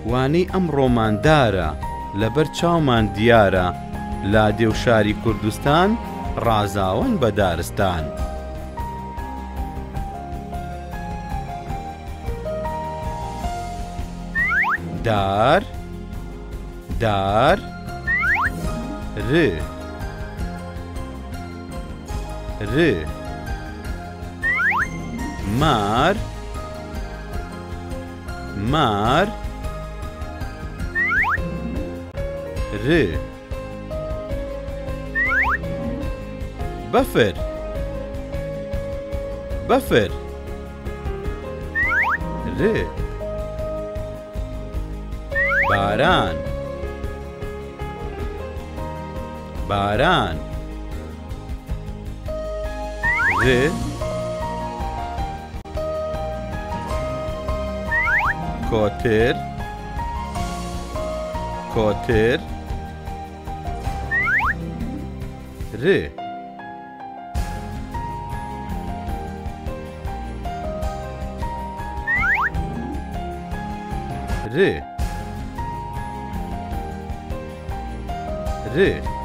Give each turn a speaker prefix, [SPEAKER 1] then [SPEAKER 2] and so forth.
[SPEAKER 1] وانەی ئەمڕۆماندارە لەبەر چاومان دیارە لادێ و شاری کوردستان ڕازاوەن بە دارستان. دار دار ر ر مار مار ر بەفر بەفر ر باران باران ر کۆتر کۆتر ر ر ر